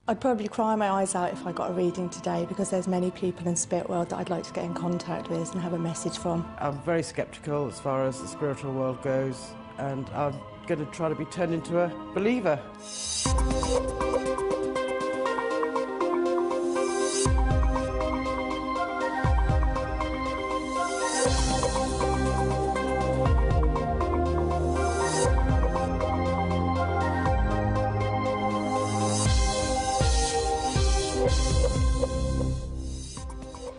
I'd probably cry my eyes out if I got a reading today, because there's many people in the spirit world that I'd like to get in contact with and have a message from. I'm very sceptical as far as the spiritual world goes, and I'm going to try to be turned into a believer.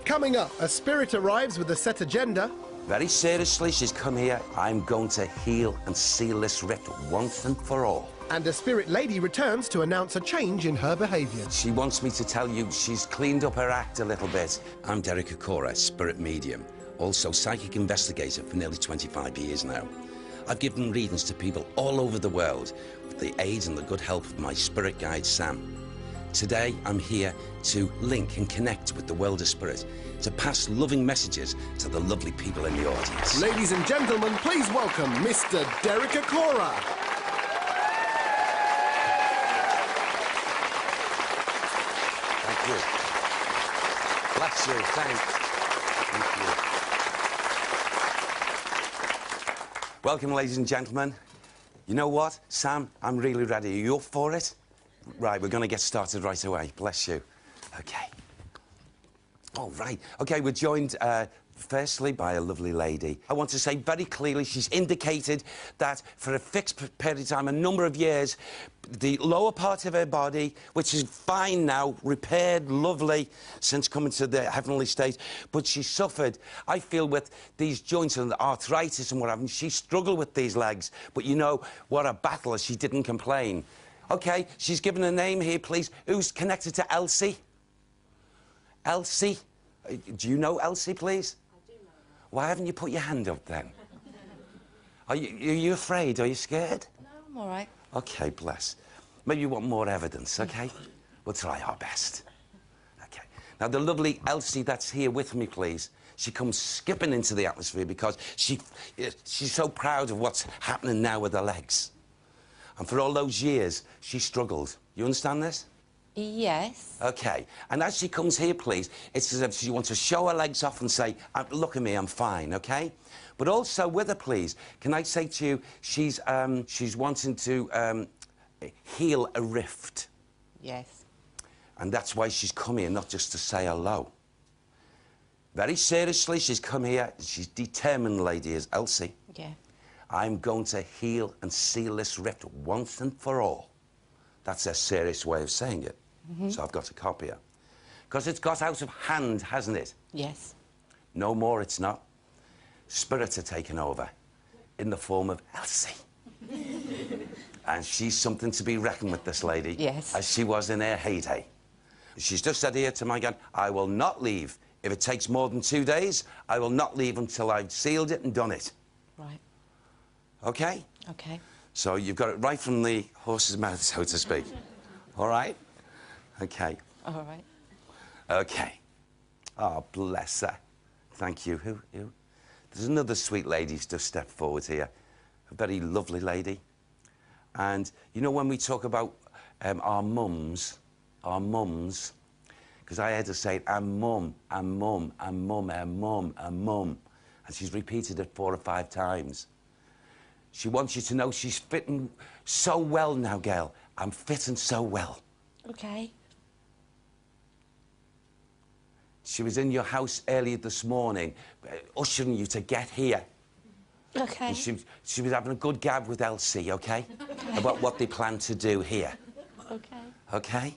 Coming up, a spirit arrives with a set agenda. Very seriously, she's come here. I'm going to heal and seal this rift once and for all. And a spirit lady returns to announce a change in her behaviour. She wants me to tell you she's cleaned up her act a little bit. I'm acorah3, spirit medium, also psychic investigator for nearly 25 years now. I've given readings to people all over the world with the aid and the good help of my spirit guide, Sam. Today, I'm here to link and connect with the world of spirit, to pass loving messages to the lovely people in the audience. Ladies and gentlemen, please welcome Mr. acorah3. Thank you. Bless you. Thank you. Welcome, ladies and gentlemen. You know what, Sam? I'm really ready. Are you up for it? Right, we're going to get started right away. Bless you. OK. All right. OK, we're joined, firstly, by a lovely lady. I want to say very clearly she's indicated that for a fixed period of time, a number of years, the lower part of her body, which is fine now, repaired, lovely, since coming to the heavenly state, but she suffered, I feel, with these joints and the arthritis and what have you. She struggled with these legs, but you know, what a battle, she didn't complain. OK, she's given a name here, please. Who's connected to Elsie? Elsie? Do you know Elsie, please? I do know her. Why haven't you put your hand up, then? Are you afraid? Are you scared? No, I'm all right. OK, bless. Maybe you want more evidence, OK? We'll try our best. OK. Now, the lovely Elsie that's here with me, please, she comes skipping into the atmosphere because she's so proud of what's happening now with her legs. And for all those years, she struggled. You understand this? Yes. OK. And as she comes here, please, it's as if she wants to show her legs off and say, look at me, I'm fine, OK? But also with her, please, can I say to you, she's wanting to heal a rift. Yes. And that's why she's come here, not just to say hello. Very seriously, she's come here. She's determined, lady, as Elsie. Yeah. I'm going to heal and seal this rift once and for all. That's a serious way of saying it. So I've got to copy her. Because it's got out of hand, hasn't it? Yes. No more, it's not. Spirits are taking over in the form of Elsie. And she's something to be reckoned with, this lady. Yes. As she was in her heyday. She's just said here to my gun, I will not leave. If it takes more than 2 days, I will not leave until I've sealed it and done it. Right. OK? OK. So you've got it right from the horse's mouth, so to speak. All right? OK. All right. OK. Oh, bless her. Thank you. Who? There's another sweet lady who's just stepped forward here. A very lovely lady. And, you know, when we talk about our mums, because I had to say, I'm mum, I'm mum, I'm mum, I'm mum, I'm mum. And she's repeated it 4 or 5 times. She wants you to know she's fitting so well now, girl. I'm fitting so well. OK. She was in your house earlier this morning, ushering you to get here. OK. And she was having a good gab with Elsie, OK? About what they plan to do here. OK. OK?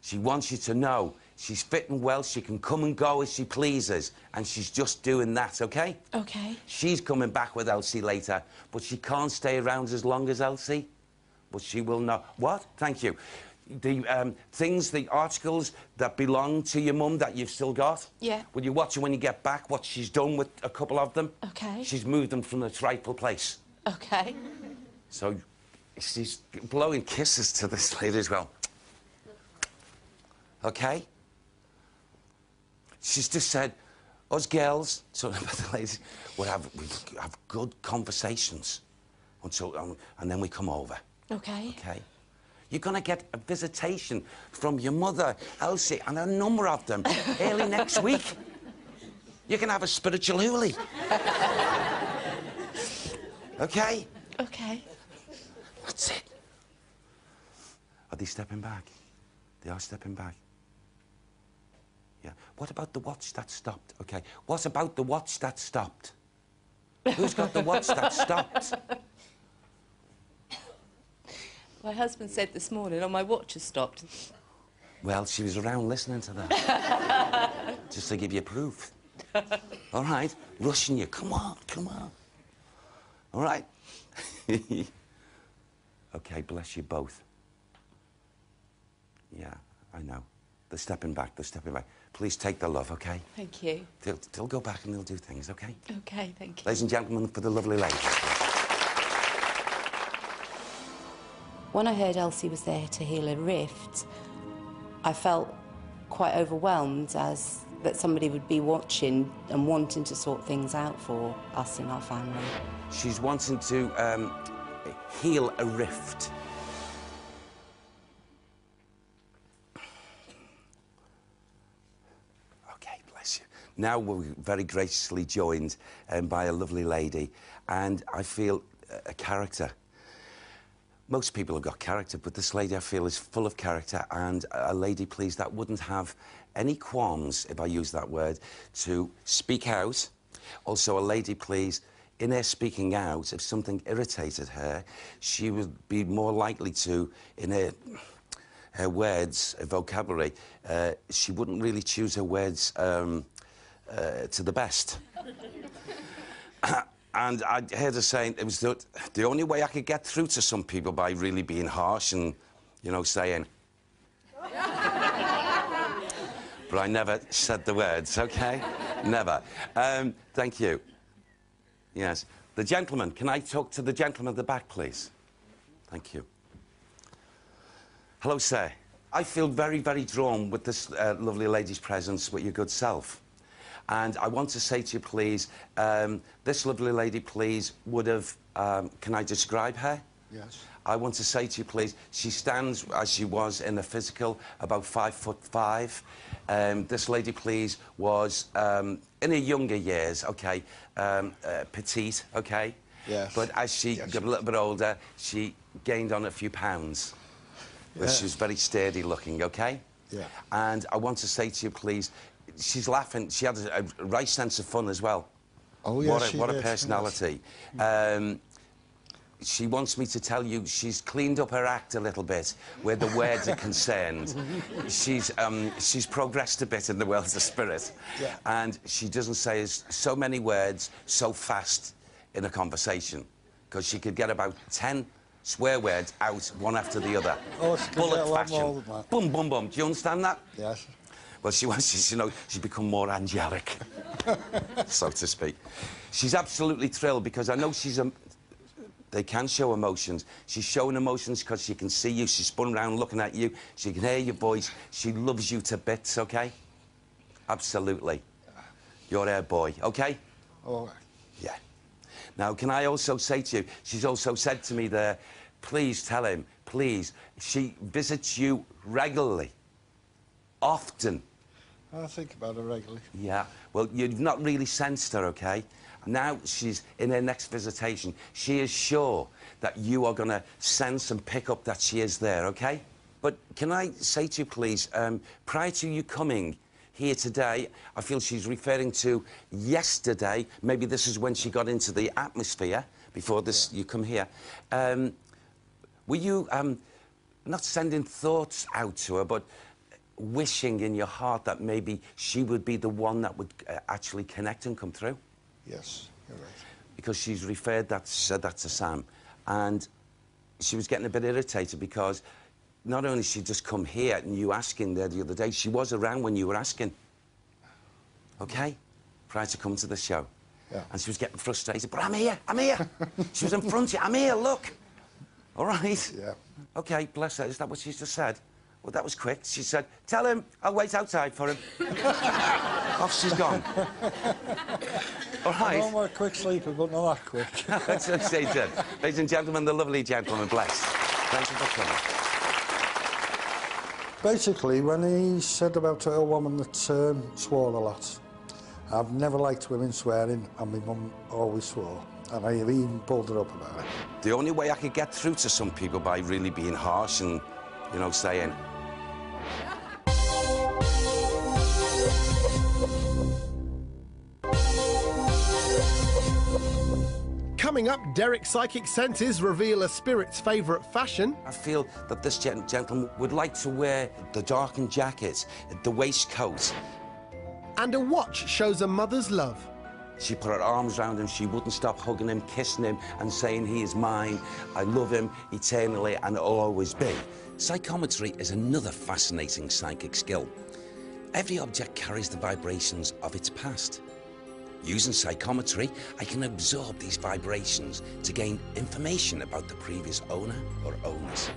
She wants you to know she's fitting well, she can come and go as she pleases, and she's just doing that, OK? OK. She's coming back with Elsie later, but she can't stay around as long as Elsie. But she will not. What? Thank you. The things, the articles that belong to your mum that you've still got? Yeah. Will you watch her when you get back, what she's done with a couple of them? OK. She's moved them from its rightful place. OK. So she's blowing kisses to this lady as well. OK? She's just said, us girls, talking about the ladies, we have good conversations until, and then we come over. OK. OK? You're going to get a visitation from your mother, Elsie, and a number of them early next week. You can have a spiritual hoolie. OK? OK. That's it. Are they stepping back? They are stepping back. Yeah. What about the watch that stopped? OK. What about the watch that stopped? Who's got the watch that stopped? My husband said this morning, oh, my watch has stopped. Well, she was around listening to that. Just to give you proof. All right. Rushing you. Come on, come on. All right. OK, bless you both. Yeah, I know. They're stepping back, they're stepping back. Please take the love, OK? Thank you. They'll go back and they'll do things, OK? OK, thank you. Ladies and gentlemen, for the lovely lady. When I heard Elsie was there to heal a rift, I felt quite overwhelmed as that somebody would be watching and wanting to sort things out for us in our family. She's wanting to heal a rift. OK, bless you. Now we're very graciously joined by a lovely lady, and I feel a character. Most people have got character, but this lady, I feel, is full of character, and a lady, please, that wouldn't have any qualms, if I use that word, to speak out. Also, a lady, please, in her speaking out, if something irritated her, she would be more likely to, in her words, her vocabulary, she wouldn't really choose her words to the best. And I heard her saying it was the only way I could get through to some people by really being harsh and, you know, saying... But I never said the words, OK? Never. Thank you. Yes. The gentleman. Can I talk to the gentleman at the back, please? Thank you. Hello, sir. I feel very, very drawn with this lovely lady's presence with your good self. And I want to say to you, please, this lovely lady, please, would have... can I describe her? Yes. I want to say to you, please, she stands, as she was in the physical, about 5'5". This lady, please, was, in her younger years, OK, petite, OK? Yes. But as she got a little bit older, she gained on a few pounds. But she was very sturdy looking, OK? Yeah. And I want to say to you, please, she's laughing. She had a right sense of fun as well. Oh, yes, What a personality. She wants me to tell you she's cleaned up her act a little bit where the words are concerned. She's progressed a bit in the world of spirit. Yeah. And she doesn't say so many words so fast in a conversation, because she could get about 10 swear words out, one after the other. Oh, she could bullet get a lot fashion. more than that. Boom, boom, boom. Do you understand that? Yes. Well, she wants, you know, she's become more angelic, so to speak. She's absolutely thrilled because I know she's they can show emotions. She's showing emotions because she can see you. She's spun around looking at you. She can hear your voice. She loves you to bits, OK? Absolutely. You're her boy, OK? All right. Yeah. Now, can I also say to you, she's also said to me there, please tell him, please, she visits you regularly, often. I think about it regularly. Yeah. Well, you've not really sensed her, OK? Now she's in her next visitation. She is sure that you are going to sense and pick up that she is there, OK? But can I say to you, please, prior to you coming here today, I feel she's referring to yesterday. Maybe this is when she got into the atmosphere before this. Yeah. You come here. Were you not sending thoughts out to her, but wishing in your heart that maybe she would be the one that would actually connect and come through? Yes, you're right. Because she's referred that, said that to Sam, and she was getting a bit irritated because not only she just come here and you asking there the other day, she was around when you were asking. OK? Prior to coming to the show. Yeah. And she was getting frustrated. But I'm here, I'm here. She was in front of you, I'm here, look. All right? Yeah. OK, bless her. Is that what she just said? Well, that was quick. She said, tell him I'll wait outside for him. Off she's gone. All right. I'm a quick sleeper, but not that quick. That's what she did. Ladies and gentlemen, the lovely gentleman, bless. Thank you for coming. Basically, when he said about a woman that swore a lot, I've never liked women swearing, and my mum always swore. And I even pulled her up about it. The only way I could get through to some people by really being harsh and, you know, saying... Coming up, Derek's psychic senses reveal a spirit's favourite fashion. I feel that this gentleman would like to wear the darkened jacket, the waistcoat. And a watch shows a mother's love. She put her arms around him, she wouldn't stop hugging him, kissing him and saying he is mine, I love him eternally and will always be. Psychometry is another fascinating psychic skill. Every object carries the vibrations of its past. Using psychometry, I can absorb these vibrations to gain information about the previous owner or owners.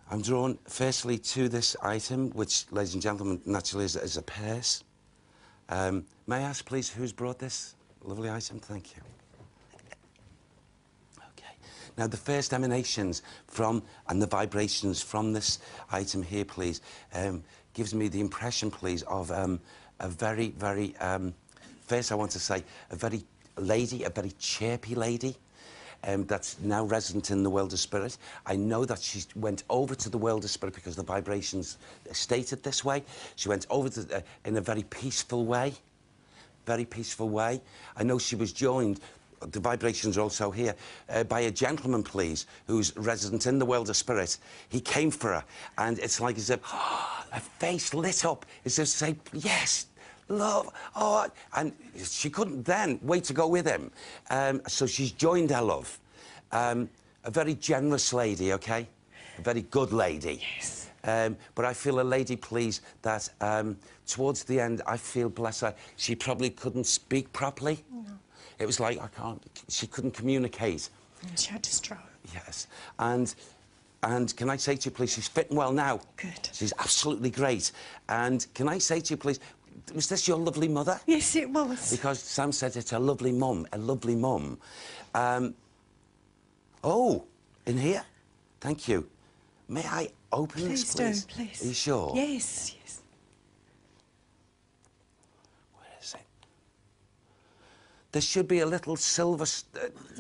I'm drawn firstly to this item, which, ladies and gentlemen, naturally is a purse. May I ask, please, who's brought this lovely item? Thank you. Okay. Now, the first emanations from, and the vibrations from this item here, please, gives me the impression, please, of a very, very, first I want to say, a very chirpy lady. That's now resident in the world of spirit. I know that she went over to the world of spirit because the vibrations stated this way. She went over to, in a very peaceful way. Very peaceful way. I know she was joined, the vibrations are also here, by a gentleman, please, who's resident in the world of spirit. He came for her, and it's like as if her face lit up, as if to say, yes, love, oh, and she couldn't then wait to go with him. So she's joined her love. A very generous lady, OK? A very good lady. Yes. But I feel a lady, please, that towards the end, I feel, bless her, she probably couldn't speak properly. No. It was like, she couldn't communicate. She had a stroke. Yes. And can I say to you, please, she's fitting well now. Good. She's absolutely great. And can I say to you, please, was this your lovely mother? Yes, it was. Because Sam said it's a lovely mum, a lovely mum. Oh, in here? Thank you. May I open this, please? Please. Are you sure? Yes, yes. Where is it? There should be a little silver,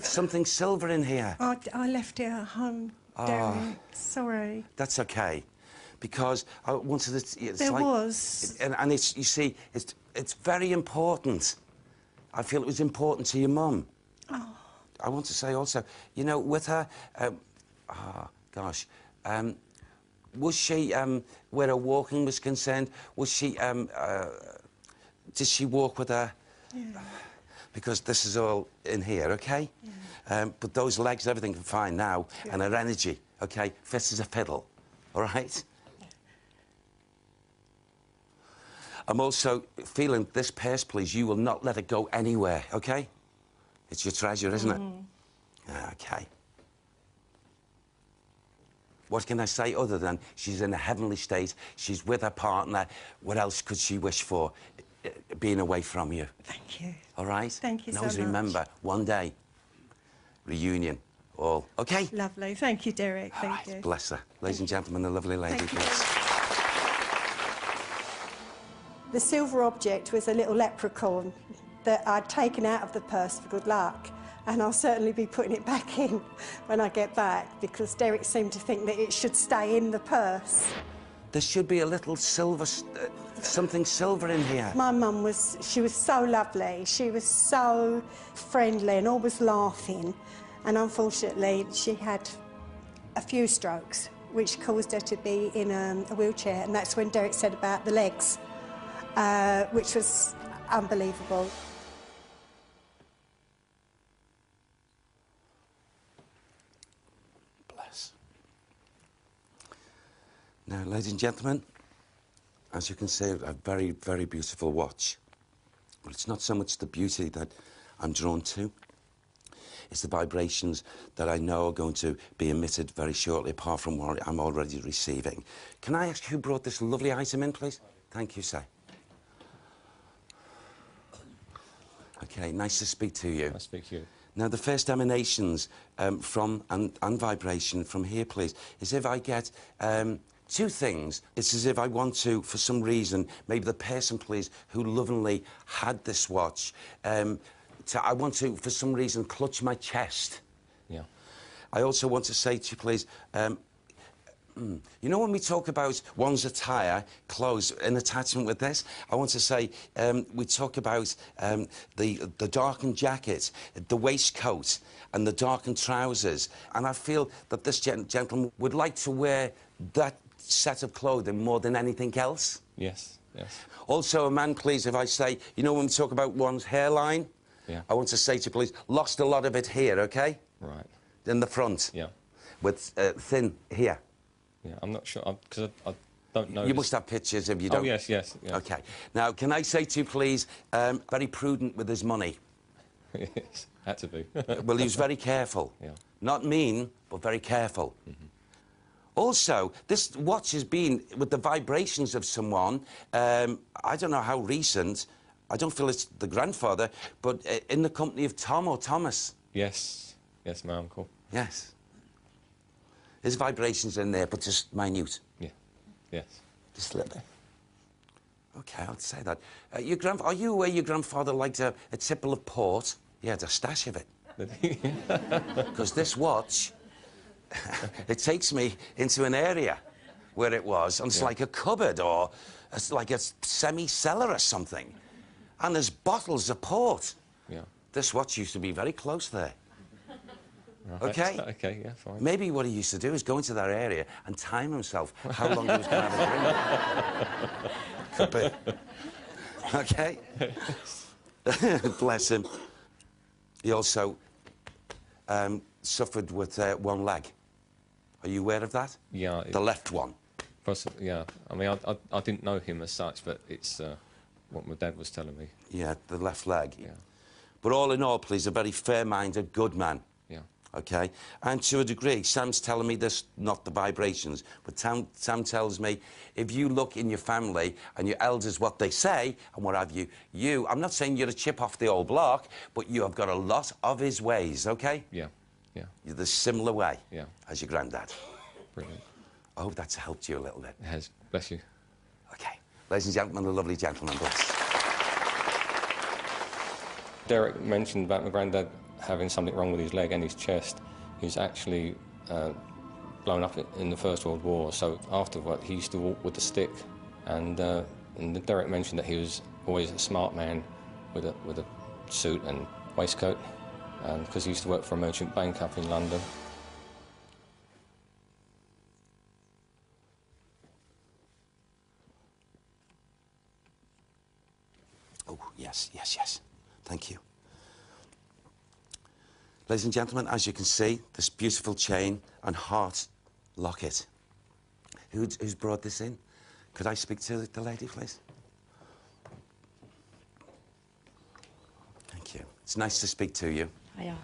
something silver in here. I left it at home, Derek. Sorry. That's okay. Because I wanted to... There was. And it's, you see, it's very important. I feel it was important to your mum. Oh. I want to say also, you know, with her... was she, where her walking was concerned, was she... did she walk with her... Yeah. Because this is all in here, OK? Yeah. But those legs, everything fine now, yeah. And her energy, OK? Fit as a fiddle, all right? I'm also feeling this purse, please, you will not let it go anywhere, OK? It's your treasure, isn't it? OK. What can I say other than she's in a heavenly state, she's with her partner, what else could she wish for, being away from you? Thank you. All right? Thank you and so always much. remember, one day, reunion, all. OK? Lovely. Thank you, Derek. Thank you. Bless her. Ladies and gentlemen, the lovely lady, Thank you. please. The silver object was a little leprechaun that I'd taken out of the purse for good luck, and I'll certainly be putting it back in when I get back, because Derek seemed to think that it should stay in the purse. There should be a little silver, something silver in here. My mum she was so lovely, she was so friendly and always laughing, and unfortunately she had a few strokes, which caused her to be in a wheelchair, and that's when Derek said about the legs. Which was unbelievable. Bless. Now, ladies and gentlemen, as you can see, a very, very beautiful watch. But it's not so much the beauty that I'm drawn to. It's the vibrations that I know are going to be emitted very shortly, apart from what I'm already receiving. Can I ask who brought this lovely item in, please? Thank you, sir. Okay, nice to speak to you. I speak to you. Now, the first emanations and vibration from here, please, is if I get two things. It's as if I want to, for some reason, maybe the person, please, who lovingly had this watch, I want to, for some reason, clutch my chest. Yeah. I also want to say to you, please, you know when we talk about one's attire, clothes, in attachment with this, I want to say we talk about the darkened jacket, the waistcoat and the darkened trousers. And I feel that this gentleman would like to wear that set of clothing more than anything else. Yes, yes. Also, a man, please, if I say, you know when we talk about one's hairline, Yeah. I want to say to you, please, lost a lot of it here, OK? Right. In the front. Yeah. With thin here. Yeah, I'm not sure, because I don't know. You must have pictures if you don't. Oh, yes, yes, yes. OK. Now, can I say to you, please, very prudent with his money? Yes, had to be. Well, he was very careful. Yeah. Not mean, but very careful. Mm-hmm. Also, this watch has been with the vibrations of someone, I don't know how recent, I don't feel it's the grandfather, but in the company of Tom or Thomas. Yes, yes, my uncle. Yes. There's vibrations in there, but just minute. Yeah, yes. Just a little bit. OK, I'll say that. Are you aware your grandfather liked a tipple of port? He had a stash of it. Because this watch, it takes me into an area where it was, and it's like a cupboard or it's like a semi-cellar or something. And there's bottles of port. Yeah. This watch used to be very close there. Right. OK? OK, yeah, fine. Maybe what he used to do is go into that area and time himself how long he was going to have a drink. Could be. OK? Bless him. He also suffered with one leg. Are you aware of that? Yeah. The left one. Possibly, yeah. I mean, I didn't know him as such, but it's what my dad was telling me. Yeah, the left leg. Yeah. But all in all, please, a very fair-minded, good man. Yeah. OK? And to a degree, Sam's telling me this, not the vibrations, but Sam tells me, if you look in your family and your elders what they say and what have you, I'm not saying you're a chip off the old block, but you have got a lot of his ways, OK? Yeah, yeah. You're the similar way Yeah. as your granddad. Brilliant. I hope that's helped you a little bit. It has. Bless you. OK. Ladies and gentlemen, the lovely gentleman, bless. Derek mentioned about my granddad having something wrong with his leg and his chest. He was actually blown up in the First World War, so afterward he used to walk with a stick. And Derek mentioned that he was always a smart man with a suit and waistcoat, because he used to work for a merchant bank up in London. Oh, yes, yes, yes. Thank you. Ladies and gentlemen, as you can see, this beautiful chain and heart locket. Who's brought this in? Could I speak to the lady, please? Thank you. It's nice to speak to you. Hiya.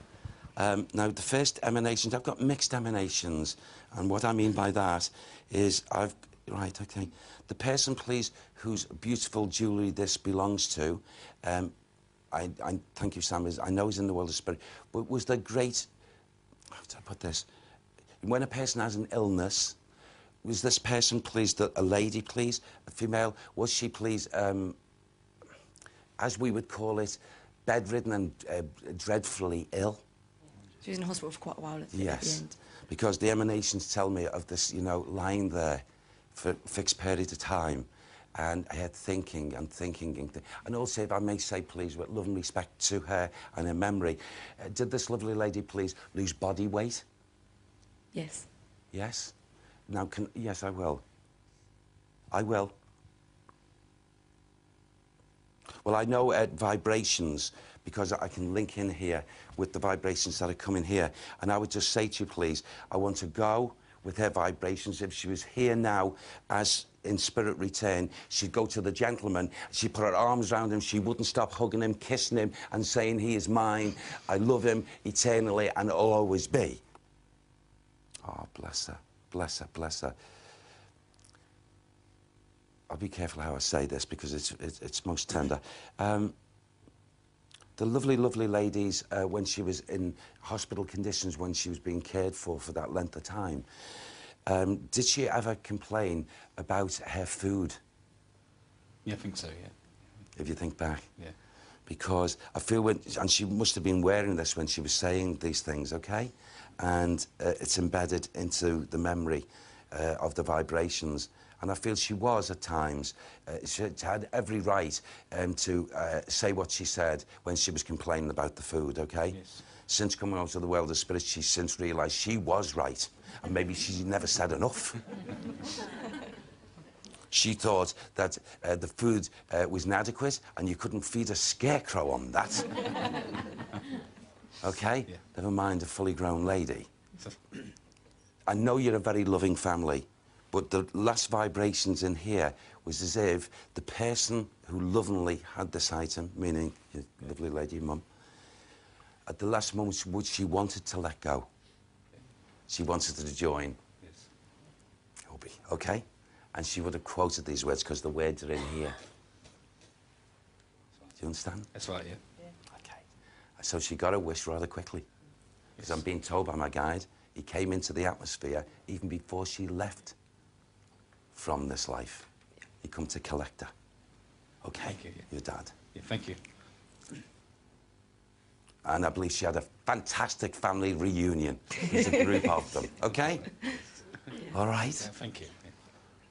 Now, the first emanations, I've got mixed emanations, and what I mean by that is right, OK. The person, please, whose beautiful jewellery this belongs to, I thank you, Sam, I know he's in the world of spirit, but was there great, how do I put this? When a person has an illness, was this person, please, a lady, please, a female, was she, please, as we would call it, bedridden and dreadfully ill? She was in hospital for quite a while at the end. Because the emanations tell me of this, you know, lying there for a fixed period of time. And I had thinking and thinking. And also, if I may say, please, with love and respect to her and her memory, did this lovely lady, please, lose body weight? Yes. Yes? Now, yes, I will. I will. Well, I know vibrations, because I can link in here with the vibrations that are coming here. And I would just say to you, please, I want to go with her vibrations. If she was here now as in spirit return, she'd go to the gentleman, she'd put her arms around him, she wouldn't stop hugging him, kissing him and saying, he is mine, I love him eternally and will always be. Oh, bless her, bless her, bless her. I'll be careful how I say this because it's most tender. The lovely, lovely ladies, when she was in hospital conditions, when she was being cared for that length of time, did she ever complain about her food? Yeah, I think so, yeah. If you think back? Yeah. Because I feel when... And she must have been wearing this when she was saying these things, OK? And it's embedded into the memory of the vibrations. And I feel she was, at times, she had every right to say what she said when she was complaining about the food, OK? Yes. Since coming out of the world of spirit, she's since realised she was right. And maybe she never said enough. She thought that the food was inadequate and you couldn't feed a scarecrow on that. OK? Yeah. Never mind a fully grown lady. I know you're a very loving family, but the last vibrations in here was as if the person who lovingly had this item, meaning your lovely lady, your mum, at the last moment, she wanted to let go. She wanted to join. Yes. Hobby, OK? And she would have quoted these words because the words are in here. Do you understand? That's right, yeah. OK. So she got her wish rather quickly. Because I'm being told by my guide, he came into the atmosphere even before she left from this life. He come to collect her. OK? Thank you, yeah. Your dad. Yeah, thank you. And I believe she had a fantastic family reunion. There's a group of them. OK? All right? Yeah, thank you. Yeah.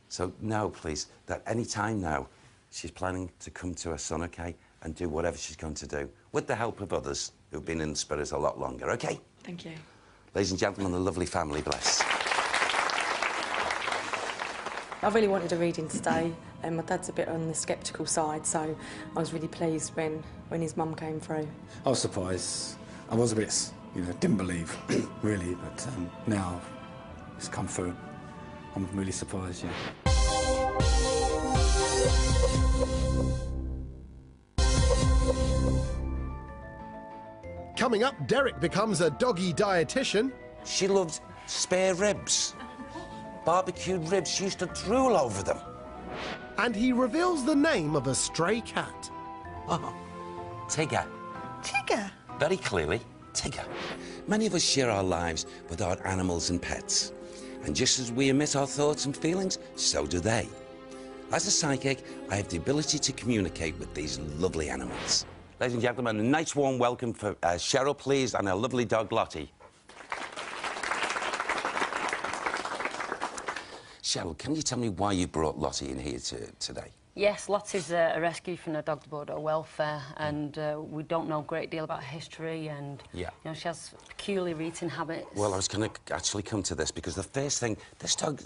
So now, please, that any time now, she's planning to come to her son, OK, and do whatever she's going to do, with the help of others who've been in the spirit a lot longer, OK? Thank you. Ladies and gentlemen, the lovely family, bless. I really wanted a reading today, and my dad's a bit on the sceptical side, so I was really pleased when his mum came through. I was surprised. I was a bit, didn't believe, really, but now it's come through. I'm really surprised, yeah. Coming up, Derek becomes a doggy dietitian. She loved spare ribs. Barbecued ribs. She used to drool over them. And he reveals the name of a stray cat. Oh, Tigger. Tigger? Very clearly, Tigger. Many of us share our lives with our animals and pets. And just as we emit our thoughts and feelings, so do they. As a psychic, I have the ability to communicate with these lovely animals. Ladies and gentlemen, a nice warm welcome for Cheryl, please, and her lovely dog, Lottie. Cheryl, can you tell me why you brought Lottie in here today? Yes, Lottie's a rescue from the Dog Board of Welfare, and we don't know a great deal about her history, and she has peculiar eating habits. Well, I was going to actually come to this, because the first thing, this dog,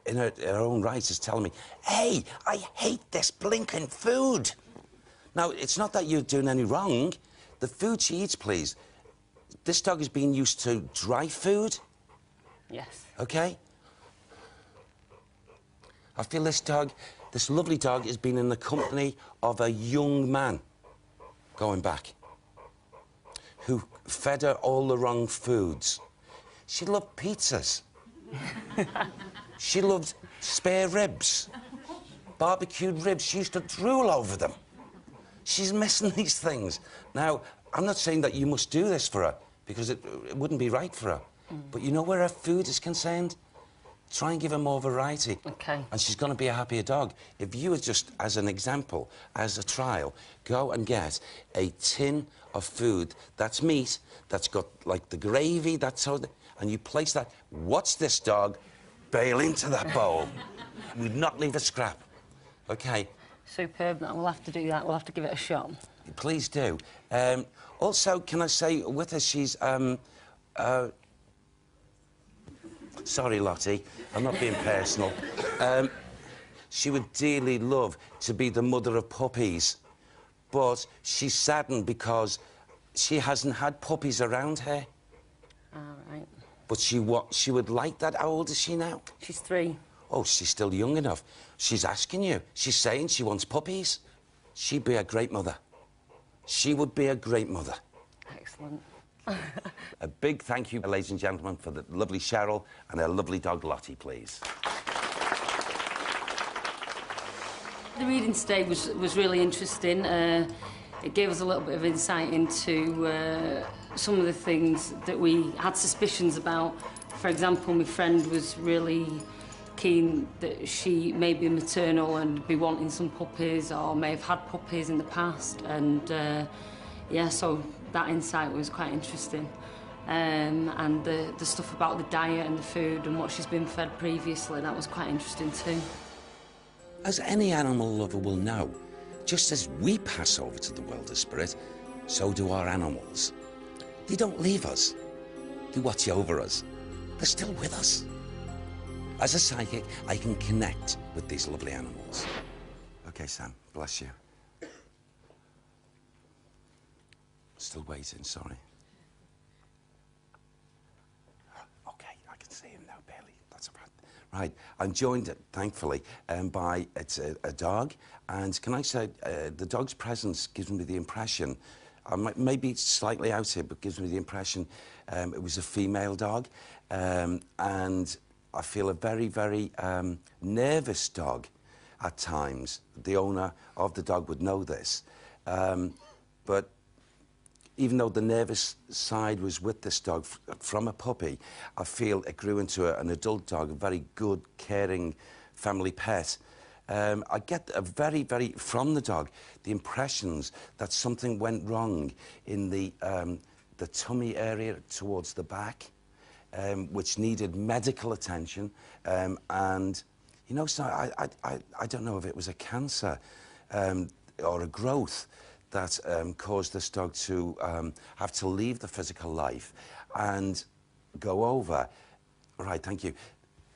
in her own right, is telling me, hey, I hate this blinking food. Now, it's not that you're doing any wrong. The food she eats, please, this dog is being used to dry food. Yes. OK? I feel this dog, this lovely dog, has been in the company of a young man, going back, who fed her all the wrong foods. She loved pizzas. She loved spare ribs, barbecued ribs. She used to drool over them. She's missing these things. Now, I'm not saying that you must do this for her, because it wouldn't be right for her. But you know where her food is concerned? Try and give her more variety. OK. And she's going to be a happier dog. If you were just, as an example, as a trial, go and get a tin of food that's meat, that's got, like, the gravy, that's how... And you place that... Watch this dog bail into that bowl. We'd not leave a scrap. OK? Superb. We'll have to do that. We'll have to give it a shot. Please do. Also, can I say, with her, she's... Sorry, Lottie, I'm not being personal. She would dearly love to be the mother of puppies, but she's saddened because she hasn't had puppies around her. All right. But she would like that. How old is she now? She's 3. Oh, she's still young enough. She's asking you. She's saying she wants puppies. She'd be a great mother. She would be a great mother. Excellent. A big thank you, ladies and gentlemen, for the lovely Cheryl and her lovely dog, Lottie, please. The reading today was really interesting. It gave us a little bit of insight into some of the things that we had suspicions about. For example, my friend was really keen that she may be maternal and be wanting some puppies, or may have had puppies in the past, and yeah, so that insight was quite interesting. And the stuff about the diet and the food and what she's been fed previously, that was quite interesting too. As any animal lover will know, just as we pass over to the world of spirit, so do our animals. They don't leave us. They watch over us. They're still with us. As a psychic, I can connect with these lovely animals. Okay, Sam, bless you. Still waiting, sorry. Okay, I can see him now, barely. That's about. Right, I'm joined, thankfully, by a dog. And can I say, the dog's presence gives me the impression, maybe it's slightly out here, but gives me the impression it was a female dog. And I feel a very, very nervous dog at times. The owner of the dog would know this. But even though the nervous side was with this dog from a puppy, I feel it grew into an adult dog, a very good, caring family pet. I get from the dog, the impressions that something went wrong in the tummy area towards the back, which needed medical attention. And, you know, so I don't know if it was a cancer or a growth that caused this dog to have to leave the physical life and go over. Right, thank you.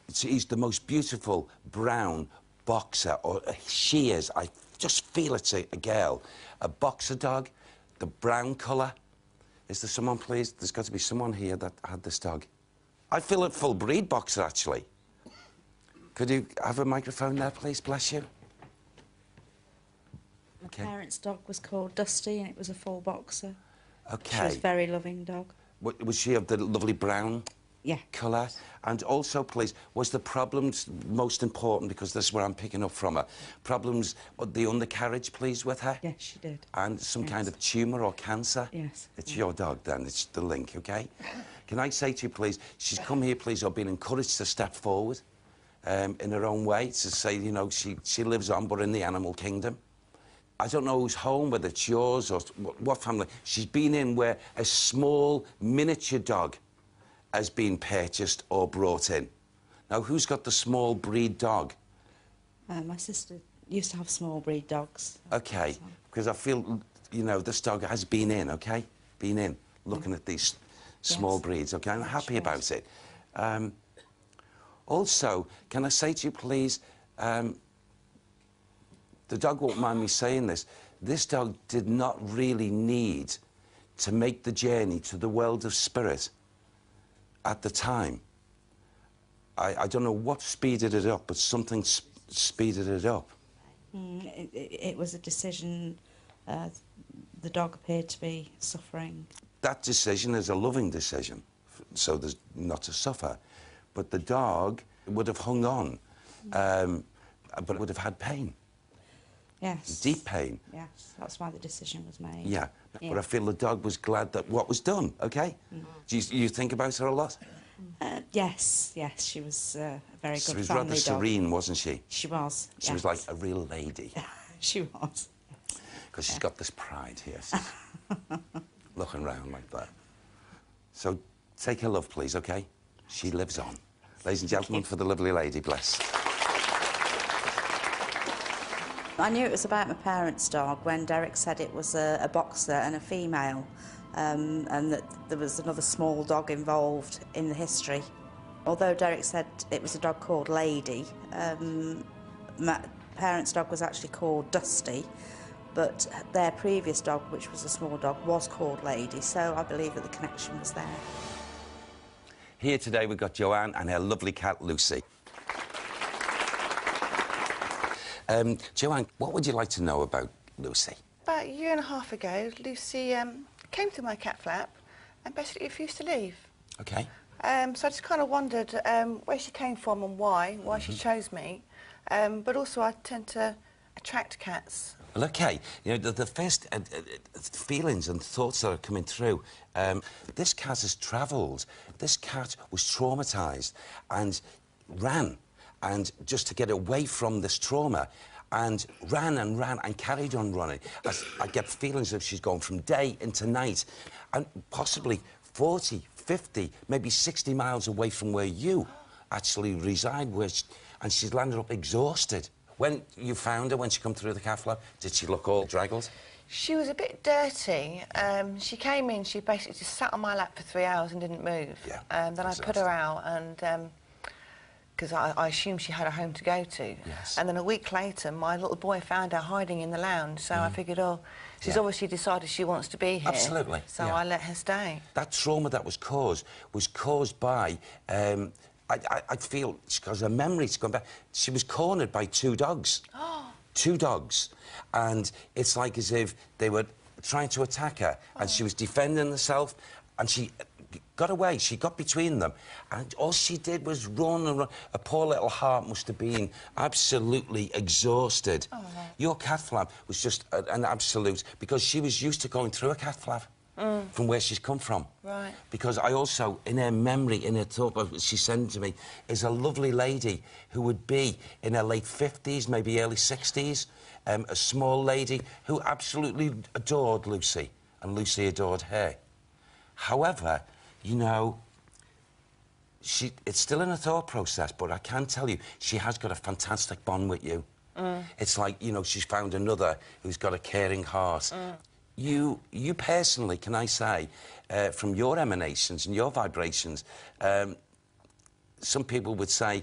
He's the most beautiful brown boxer, or she is. I just feel it's a girl. A boxer dog, the brown colour. Is there someone, please? There's got to be someone here that had this dog. I feel a full breed boxer, actually. Could you have a microphone there, please? Bless you. My parents' dog was called Dusty, and it was a full boxer. Okay. She was a very loving dog. Was she of the lovely brown colour? And also, please, was the problems most important, because this is where I'm picking up from her, problems with the undercarriage, please, with her? Yes, she did. And some kind of tumour or cancer? Yes. It's your dog, then. It's the link, OK? Can I say to you, please, she's come here, please, or been encouraged to step forward in her own way, to say, you know, she lives on, but in the animal kingdom. I don't know whose home, whether it's yours or what family. She's been in where a small miniature dog has been purchased or brought in. Now, who's got the small breed dog? My sister used to have small breed dogs. OK, because I feel, you know, this dog has been in, OK? Been in, looking at these small breeds, OK? I'm happy about it. Also, can I say to you, please, the dog won't mind me saying this dog did not really need to make the journey to the world of spirit at the time. I don't know what speeded it up, but something speeded it up. It was a decision. The dog appeared to be suffering. That decision is a loving decision, so there's not to suffer. But the dog would have hung on, but would have had pain. Yes. Deep pain. Yes, that's why the decision was made. Yeah, but I feel the dog was glad that what was done, OK? Do you think about her a lot? Yes, she was a very good family dog. She was rather serene, wasn't she? She was, She was like a real lady. She was. Because she's got this pride here. She's looking round like that. So take her love, please, OK? She lives on. Ladies and gentlemen, for the lovely lady, bless. I knew it was about my parents' dog when Derek said it was a boxer and a female, and that there was another small dog involved in the history. Although Derek said it was a dog called Lady, my parents' dog was actually called Dusty, but their previous dog, which was a small dog, was called Lady, so I believe that the connection was there. Here today we've got Joanne and her lovely cat, Lucy. Joanne, what would you like to know about Lucy? About a year and a half ago, Lucy came to my cat flap and basically refused to leave. OK. So I just kind of wondered where she came from and why she chose me. But also I tend to attract cats? Well, OK, you know, the first feelings and thoughts that are coming through, this cat has travelled. This cat was traumatised and ran, and just to get away from this trauma, and ran and ran and carried on running. I get feelings of she's gone from day into night, and possibly 40, 50, maybe 60 miles away from where you actually reside, and she's landed up exhausted. When you found her, when she come through the cat flap, did she look all draggled? She was a bit dirty. She came in, she basically just sat on my lap for 3 hours and didn't move. Yeah. Then I put her out, and because I assumed she had a home to go to. Yes. And then a week later, my little boy found her hiding in the lounge, so I figured, oh, she's obviously decided she wants to be here. Absolutely. So I let her stay. That trauma that was caused by... I feel, because her memory's gone back, she was cornered by 2 dogs. Oh. 2 dogs. And it's like as if they were trying to attack her, and she was defending herself, and she got away. She got between them, and all she did was run and run. Her poor little heart must have been absolutely exhausted. Oh. Your cat flap was just an absolute... because she was used to going through a cat flap. From where she's come from. Right. Because I also, in her memory, in her thought, what she sent to me, is a lovely lady who would be in her late 50s, maybe early 60s, a small lady who absolutely adored Lucy, and Lucy adored her. However, you know, it's still in her thought process, but I can tell you, she has got a fantastic bond with you. It's like, you know, she's found another who's got a caring heart. You personally, can I say, from your emanations and your vibrations, some people would say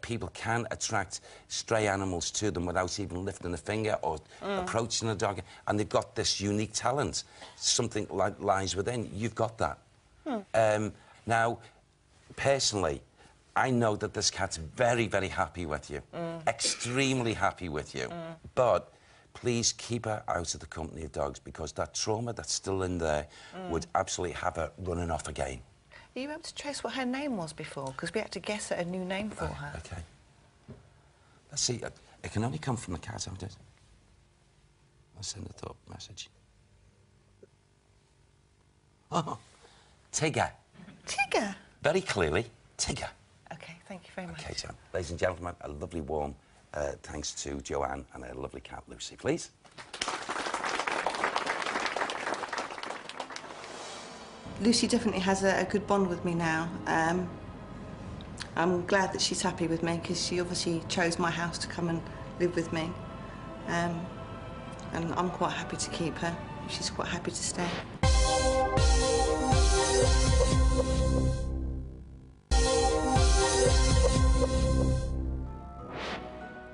people can attract stray animals to them without even lifting a finger or approaching a dog, and they've got this unique talent. Something like lies within. You've got that. Now, personally, I know that this cat's very, very happy with you. Extremely happy with you. But please keep her out of the company of dogs, because that trauma that's still in there would absolutely have her running off again. Are you able to trace what her name was before? Because we had to guess at a new name for her. OK. Let's see. It can only come from the cat, haven't it? I'll send a thought message. Oh, Tigger. Tigger? Very clearly, Tigger. OK, thank you very much. OK, John. Ladies and gentlemen, a lovely warm thanks to Joanne and her lovely cat, Lucy, please. Lucy definitely has a good bond with me now. I'm glad that she's happy with me, because she obviously chose my house to come and live with me. And I'm quite happy to keep her. She's quite happy to stay.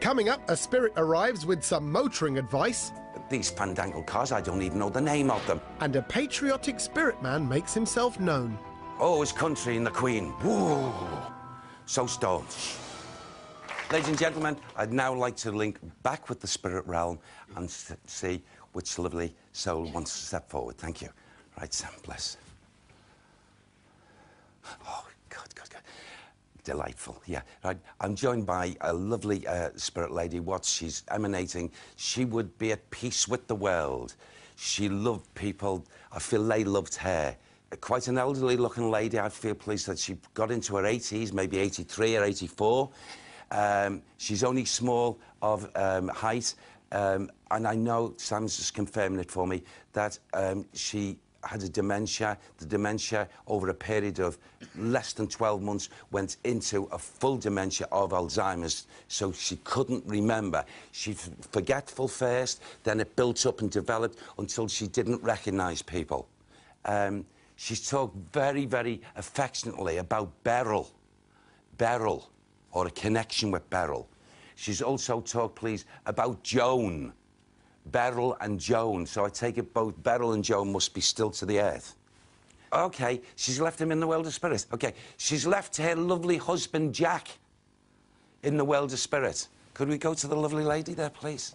Coming up, a spirit arrives with some motoring advice. These fandangled cars, I don't even know the name of them. And a patriotic spirit man makes himself known. Oh, his country and the Queen. Woo! So stoned. Ladies and gentlemen, I'd now like to link back with the spirit realm and see which lovely soul wants to step forward. Thank you. Right, Sam, bless. Oh, good. Delightful, yeah. Right, I'm joined by a lovely spirit lady. What she's emanating, she would be at peace with the world. She loved people. I feel they loved her. Quite an elderly-looking lady. I feel pleased that she got into her 80s, maybe 83 or 84. She's only small of height, and I know, Sam's just confirming it for me, that she had the dementia over a period of less than 12 months went into a full dementia of Alzheimer's, so she couldn't remember. She's forgetful first, then it built up and developed until she didn't recognise people. She's talked very, very affectionately about Beryl, or a connection with Beryl. She's also talked, please, about Joan. Beryl and Joan, so I take it both Beryl and Joan must be still to the earth. OK, she's left him in the world of spirit. OK, she's left her lovely husband, Jack, in the world of spirit. Could we go to the lovely lady there, please?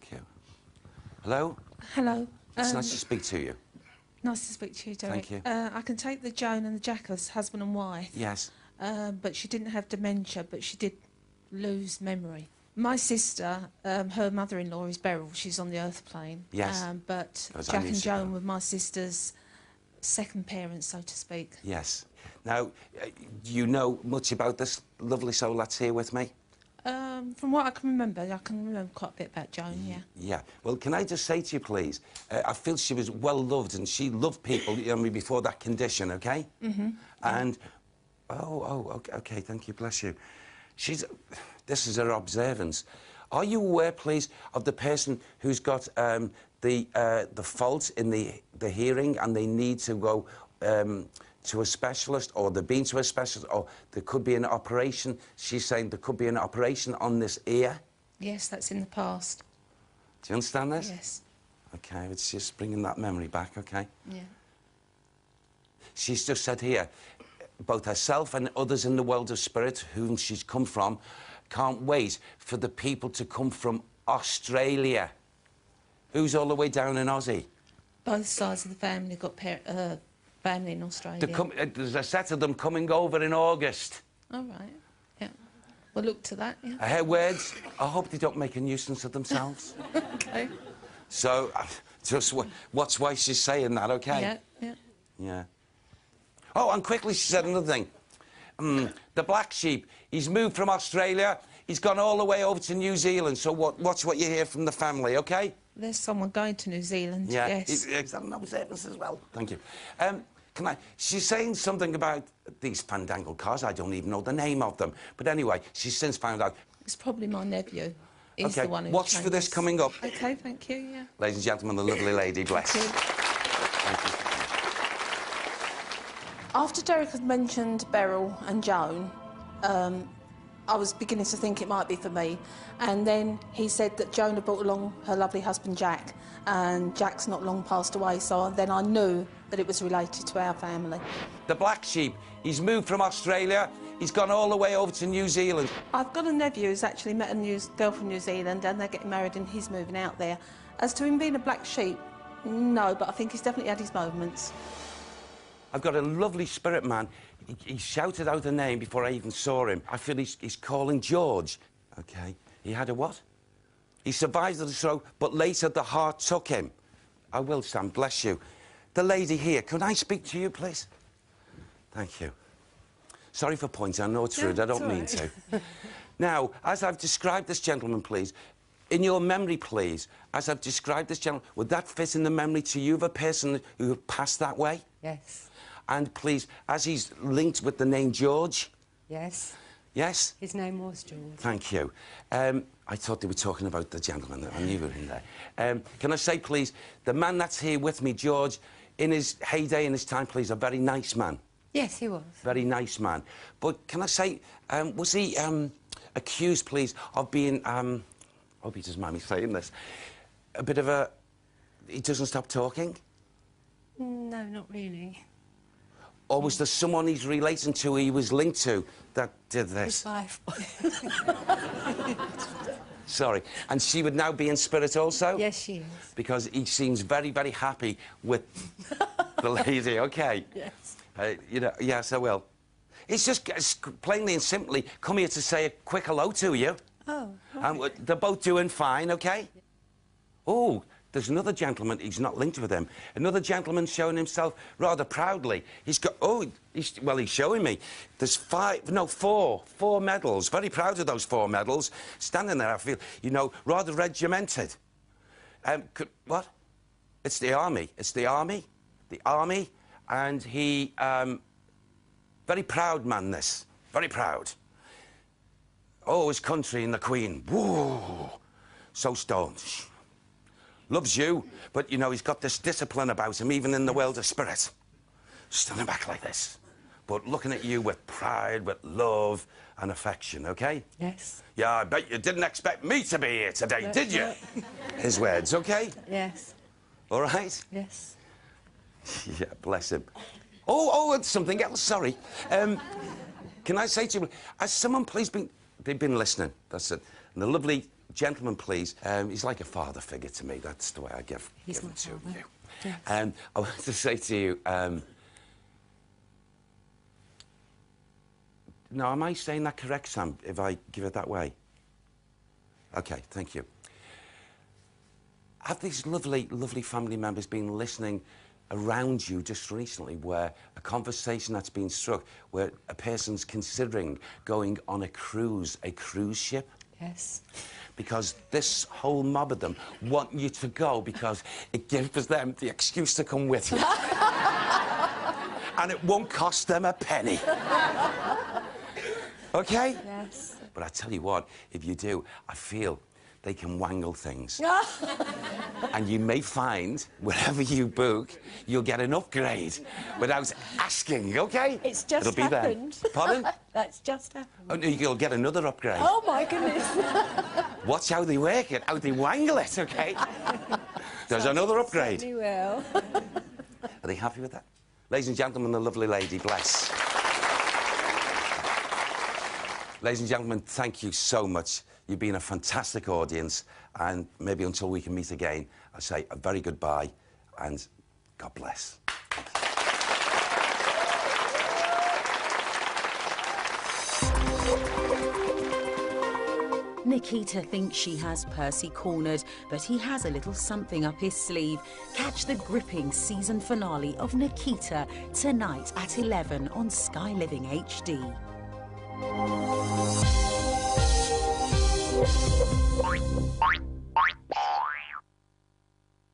Thank you. Hello? Hello. It's nice to speak to you. Nice to speak to you, Derek. Thank you. I can take the Joan and the Jack as husband and wife. Yes. But she didn't have dementia, but she did lose memory. My sister, her mother-in-law is Beryl. She's on the earth plane. Yes. But As I Jack knew and so. Joan were my sister's second parents, so to speak. Yes. Now, do you know much about this lovely soul that's here with me? From what I can remember quite a bit about Joan, yeah. Yeah. Well, can I just say to you, please, I feel she was well loved and she loved people, you know, before that condition, OK? Mm-hmm. And, OK, thank you, bless you. This is her observance. Are you aware, please, of the person who's got the fault in the hearing and they need to go to a specialist, or they've been to a specialist, or there could be an operation? She's saying there could be an operation on this ear. Yes, that's in the past. Do you understand this? Yes. OK, it's just bringing that memory back, OK? Yeah. She's just said here, both herself and others in the world of spirit, whom she's come from, can't wait for the people to come from Australia. Who's all the way down in Aussie? Both sides of the family got family in Australia. There's a set of them coming over in August. All right, yeah. We'll look to that, yeah. Her words, I hope they don't make a nuisance of themselves. OK. So, just watch why she's saying that, OK? Yeah, yeah. Yeah. Oh, and quickly she said another thing. The black sheep, he's moved from Australia, he's gone all the way over to New Zealand, so watch what you hear from the family, OK? There's someone going to New Zealand, yeah. yes. He's had an observance as well. Thank you. She's saying something about these fandangle cars. I don't even know the name of them. But anyway, she's since found out. It's probably my nephew. He's OK, the one who watch for this coming up. OK, thank you, yeah. Ladies and gentlemen, the lovely lady, bless. Thank you. Thank you. After Derek had mentioned Beryl and Joan, I was beginning to think it might be for me. And then he said that Joan had brought along her lovely husband, Jack, and Jack's not long passed away, so then I knew that it was related to our family. The black sheep, he's moved from Australia, he's gone all the way over to New Zealand. I've got a nephew who's actually met a girl from New Zealand, and they're getting married and he's moving out there. As to him being a black sheep, no, but I think he's definitely had his moments. I've got a lovely spirit man. He shouted out a name before I even saw him. I feel he's calling George. OK. He had a what? He survived the stroke, but later the heart took him. I will, Sam, bless you. The lady here, can I speak to you, please? Thank you. Sorry for pointing, I know it's rude, I don't mean to. Now, as I've described this gentleman, please, in your memory, please, as I've described this gentleman, would that fit in the memory to you of a person who passed that way? Yes. And please, as he's linked with the name George? Yes. Yes? His name was George. Thank you. I thought they were talking about the gentleman. I knew you were in there. Can I say, please, the man that's here with me, George, in his heyday, in his time, please, a very nice man. Yes, he was. Very nice man. But can I say, was he accused, please, of being, I hope he doesn't mind me saying this, a bit of a... He doesn't stop talking? No, not really. Or was there someone he's relating to, he was linked to, that did this? His wife. Sorry. And she would now be in spirit also? Yes, she is. Because he seems very, very happy with the lady, OK? Yes. You know, yes, I will. It's just plainly and simply come here to say a quick hello to you. Oh, right. They're both doing fine, OK? Oh, there's another gentleman, he's not linked with him. Another gentleman showing himself rather proudly. He's got, he's showing me. There's four medals. Very proud of those 4 medals. Standing there, I feel, you know, rather regimented. What? It's the army. It's the army. The army. And he, very proud man, this. Very proud. Oh, his country and the Queen. Woo! So staunch. Loves you, but, you know, he's got this discipline about him, even in the world of spirit. Standing back like this, but looking at you with pride, with love and affection, OK? Yes. Yeah, I bet you didn't expect me to be here today, did you? His words, OK? Yes. All right? Yes. Yeah, bless him. Oh, it's something else, sorry. Can I say to you, has someone please been... They've been listening, that's it. And the lovely gentleman, please, he's like a father figure to me. That's the way I give him to you. Yes. I want to say to you, now, am I saying that correct, Sam, if I give it that way? Okay, thank you. Have these lovely, lovely family members been listening around you just recently where a conversation that's been struck where a person's considering going on a cruise ship? Yes. Because this whole mob of them want you to go because it gives them the excuse to come with you. And it won't cost them a penny. OK? Yes. But I tell you what, if you do, I feel they can wangle things. And you may find, wherever you book, you'll get an upgrade without asking, OK? It's just It'll be happened. Then. Pardon? That's just happened. Oh, no, you'll get another upgrade. Oh, my goodness. Watch how they work it, how they wangle it, OK? There's another upgrade. Certainly will. Are they happy with that? Ladies and gentlemen, the lovely lady, bless. Ladies and gentlemen, thank you so much. You've been a fantastic audience, and maybe until we can meet again, I say a very goodbye, and God bless. Nikita thinks she has Percy cornered, but he has a little something up his sleeve. Catch the gripping season finale of Nikita tonight at 11 on Sky Living HD.